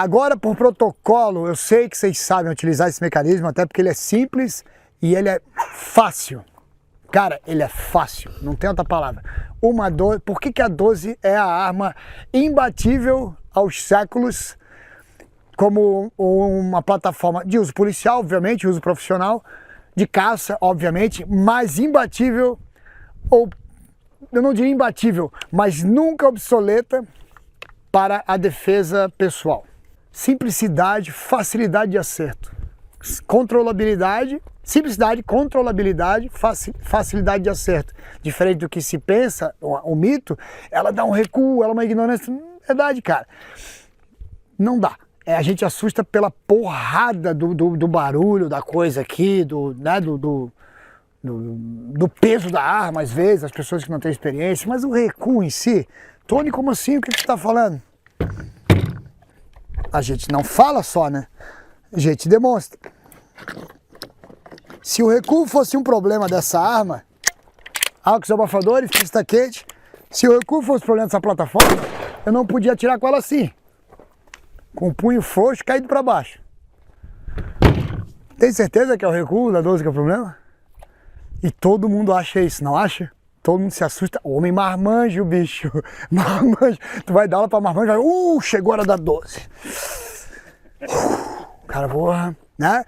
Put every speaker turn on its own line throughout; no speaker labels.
Agora, por protocolo, eu sei que vocês sabem utilizar esse mecanismo, até porque ele é simples e ele é fácil. Cara, ele é fácil, não tem outra palavra. Uma 12, por que a 12 é a arma imbatível aos séculos, como uma plataforma de uso policial, obviamente, uso profissional, de caça, obviamente, mas imbatível, ou eu não diria imbatível, mas nunca obsoleta para a defesa pessoal. Simplicidade, facilidade de acerto, controlabilidade, simplicidade, controlabilidade, facilidade de acerto. Diferente do que se pensa, o mito, ela dá um recuo, ela é uma ignorância. Verdade, cara, não dá. A gente assusta pela porrada do barulho, da coisa aqui, do peso da arma, às vezes, as pessoas que não têm experiência, mas o recuo em si. Tony, como assim? O que você está falando? A gente não fala só, né? A gente demonstra. Se o recuo fosse um problema dessa arma, arcos abafadores, pista quente, se o recuo fosse problema dessa plataforma, eu não podia atirar com ela assim, com o punho frouxo caído para baixo. Tem certeza que é o recuo da 12 que é o problema? E todo mundo acha isso, não acha? Todo mundo se assusta. Homem marmanjo, bicho. Marmanjo. Tu vai dar aula pra marmanjo e vai... chegou a hora da 12. Cara, porra, né?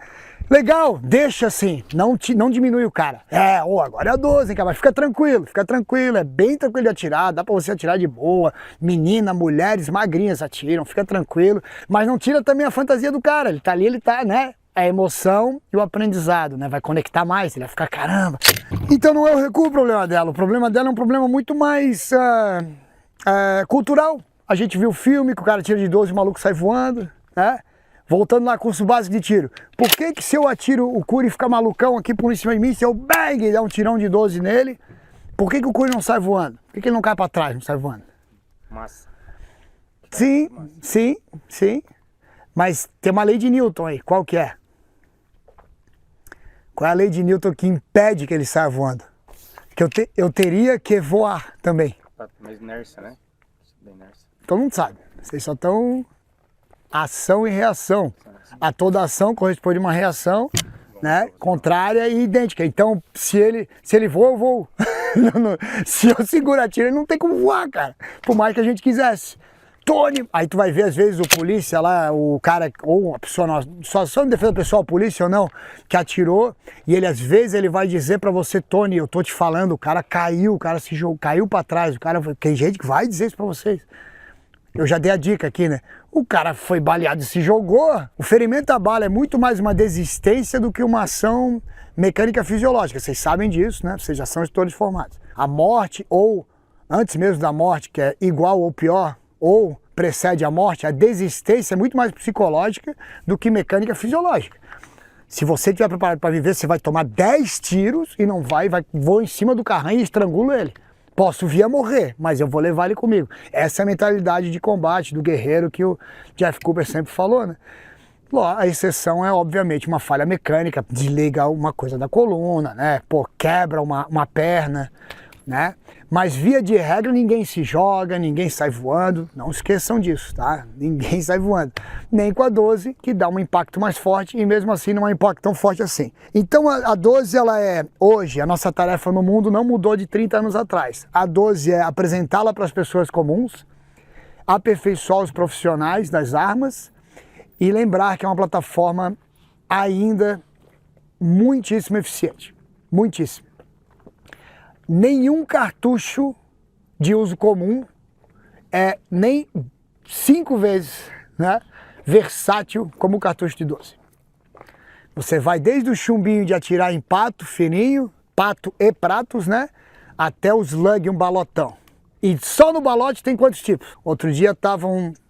Legal, deixa assim, não diminui o cara. Agora é a 12, hein, cara, mas fica tranquilo, é bem tranquilo de atirar, dá pra você atirar de boa. Menina, mulheres, magrinhas atiram, fica tranquilo. Mas não tira também a fantasia do cara, ele tá ali, né? A emoção e o aprendizado, né? Vai conectar mais, ele vai ficar, caramba. Então não é o recuo o problema dela é um problema muito mais cultural. A gente viu o filme que o cara tira de 12 e o maluco sai voando, né? Voltando lá, curso básico de tiro. Por que se eu atiro o Curi e fica malucão aqui por cima de mim, se eu bang, dá um tirão de 12 nele, por que o Curi não sai voando? Por que ele não cai pra trás, não sai voando?
Massa.
Sim. Mas tem uma lei de Newton aí, qual que é? Qual é a lei de Newton que impede que ele saia voando? Que eu teria que voar também.
Mas inércia, né? Inércia.
Todo mundo sabe. Vocês só estão... Ação e reação. A toda ação corresponde a uma reação, né, contrária e idêntica. Então, se ele voa, eu voo. Se eu seguro a tiro, ele não tem como voar, cara. Por mais que a gente quisesse. Tony! Aí tu vai ver, às vezes, o polícia lá, o cara, ou uma pessoa, só em defesa pessoal, polícia ou não, que atirou, e ele, às vezes, ele vai dizer pra você, Tony, eu tô te falando, o cara caiu, o cara se jogou, caiu pra trás, o cara... Tem gente que vai dizer isso pra vocês. Eu já dei a dica aqui, né? O cara foi baleado e se jogou. O ferimento à bala é muito mais uma desistência do que uma ação mecânica fisiológica. Vocês sabem disso, né? Vocês já são todos formados. A morte, ou antes mesmo da morte, que é igual ou pior, ou precede a morte, a desistência é muito mais psicológica do que mecânica fisiológica. Se você estiver preparado para viver, você vai tomar 10 tiros e não vou em cima do carrinho e estrangulo ele. Posso vir a morrer, mas eu vou levar ele comigo. Essa é a mentalidade de combate do guerreiro que o Jeff Cooper sempre falou, né? A exceção é, obviamente, uma falha mecânica, desliga uma coisa da coluna, né? Pô, quebra uma perna, né? Mas, via de regra, ninguém se joga, ninguém sai voando. Não esqueçam disso, tá? Ninguém sai voando. Nem com a 12, que dá um impacto mais forte, e mesmo assim não é um impacto tão forte assim. Então, a 12, ela é, hoje, a nossa tarefa no mundo não mudou de 30 anos atrás. A 12 é apresentá-la para as pessoas comuns, aperfeiçoar os profissionais das armas e lembrar que é uma plataforma ainda muitíssimo eficiente. Muitíssimo. Nenhum cartucho de uso comum é nem 5 vezes, né, versátil como o cartucho de 12. Você vai desde o chumbinho de atirar em pato fininho, pato e pratos, né, até o slug, um balotão. E só no balote tem quantos tipos? Outro dia tava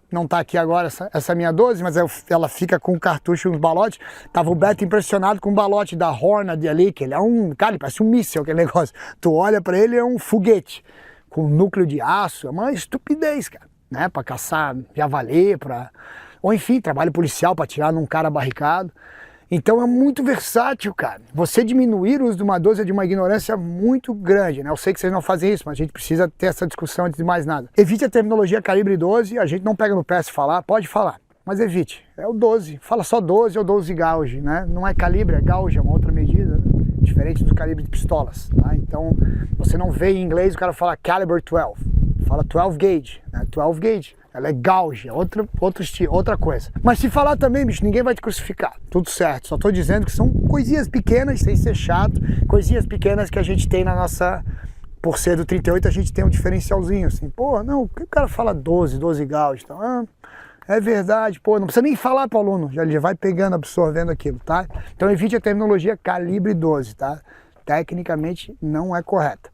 não tá aqui agora essa minha 12, mas ela fica com cartucho nos balotes. Tava o Beto impressionado com o balote da Hornady ali, que ele é cara, ele parece um míssil, aquele negócio. Tu olha pra ele, é um foguete com núcleo de aço, é uma estupidez, cara, né? Pra caçar javali, ou enfim, trabalho policial pra atirar num cara barricado. Então é muito versátil, cara. Você diminuir o uso de uma 12 é de uma ignorância muito grande, né? Eu sei que vocês não fazem isso, mas a gente precisa ter essa discussão antes de mais nada. Evite a terminologia calibre 12, a gente não pega no pé se falar, pode falar. mas evite. É o 12, fala só 12 ou 12 gauge, né? Não é calibre, é gauge, é uma outra medida, né? Diferente do calibre de pistolas, tá? Então, você não vê em inglês o cara fala caliber 12, fala 12 gauge, né? 12 gauge, ela é gauge, é outro estilo, outra coisa. Mas se falar também, bicho, ninguém vai te crucificar, tudo certo, só tô dizendo que são coisinhas pequenas, sem ser chato, coisinhas pequenas que a gente tem na nossa... Por ser do 38, a gente tem um diferencialzinho, assim, pô, não, o cara fala 12 gauge, então, é verdade, pô, não precisa nem falar pro aluno, já vai pegando, absorvendo aquilo, tá? Então evite a terminologia calibre 12, tá? Tecnicamente não é correta.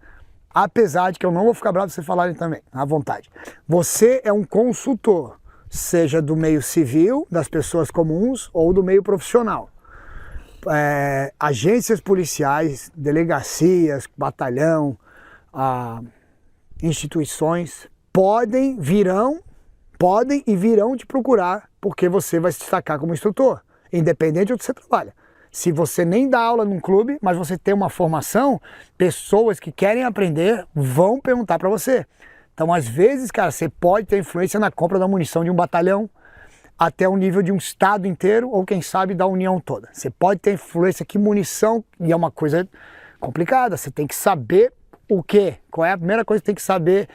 Apesar de que eu não vou ficar bravo se vocês falarem também, à vontade. Você é um consultor, seja do meio civil, das pessoas comuns, ou do meio profissional. Agências policiais, delegacias, batalhão, instituições podem e virão te procurar porque você vai se destacar como instrutor, independente de onde você trabalha. Se você nem dá aula num clube, mas você tem uma formação, pessoas que querem aprender vão perguntar para você. Então, às vezes, cara, você pode ter influência na compra da munição de um batalhão, até o nível de um estado inteiro, ou quem sabe da União toda. Você pode ter influência que munição, e é uma coisa complicada, você tem que saber o quê? Qual é a primeira coisa que tem que saber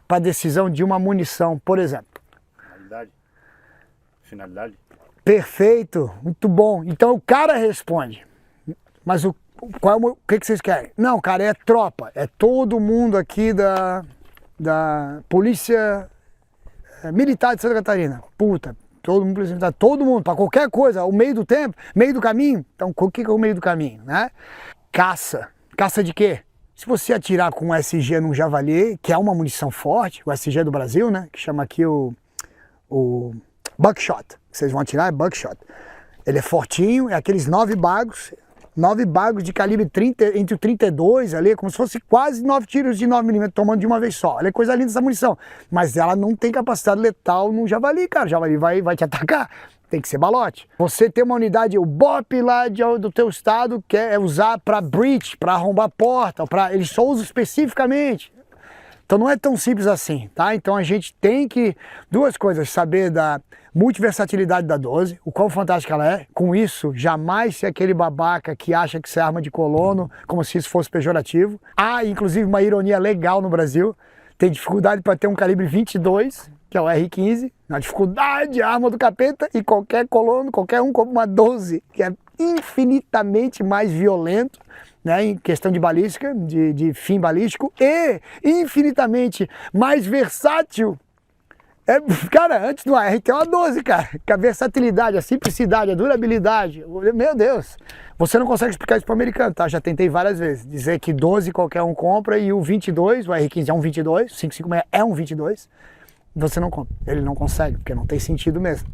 para a decisão de uma munição, por exemplo?
Finalidade.
Perfeito, muito bom. Então o cara responde, mas o que vocês querem? Não, cara, é tropa, é todo mundo aqui da Polícia Militar de Santa Catarina. Puta, todo mundo precisa militar, todo mundo, para qualquer coisa, o meio do tempo, meio do caminho. Então o que é o meio do caminho, né? Caça. Caça de quê? Se você atirar com um SG num javali, que é uma munição forte, o SG do Brasil, né? Que chama aqui o buckshot, que vocês vão atirar é buckshot. Ele é fortinho, é aqueles 9 bagos de calibre 30, entre o 32 ali, como se fosse quase 9 tiros de 9mm tomando de uma vez só. Olha que coisa linda essa munição. Mas ela não tem capacidade letal no javali, cara. O javali vai te atacar. Tem que ser balote. Você tem uma unidade, o BOP lá do teu estado, quer usar para breach, para arrombar porta, eles só usam especificamente. Então não é tão simples assim, tá? Então a gente tem que, duas coisas, saber da multiversatilidade da 12, o quão fantástica ela é, com isso jamais ser aquele babaca que acha que isso é arma de colono, como se isso fosse pejorativo. Há inclusive uma ironia legal no Brasil, tem dificuldade para ter um calibre 22, que é o R15, na dificuldade, a arma do capeta, e qualquer colono, qualquer um compra uma 12, que é infinitamente mais violento, né, em questão de balística, de fim balístico, e infinitamente mais versátil. Cara, antes do AR tem uma 12, cara, que a versatilidade, a simplicidade, a durabilidade, meu Deus, você não consegue explicar isso para o americano, tá? Já tentei várias vezes, dizer que 12 qualquer um compra e o 22, o R15 é um 22, o 556 é um 22, você não compra, ele não consegue, porque não tem sentido mesmo.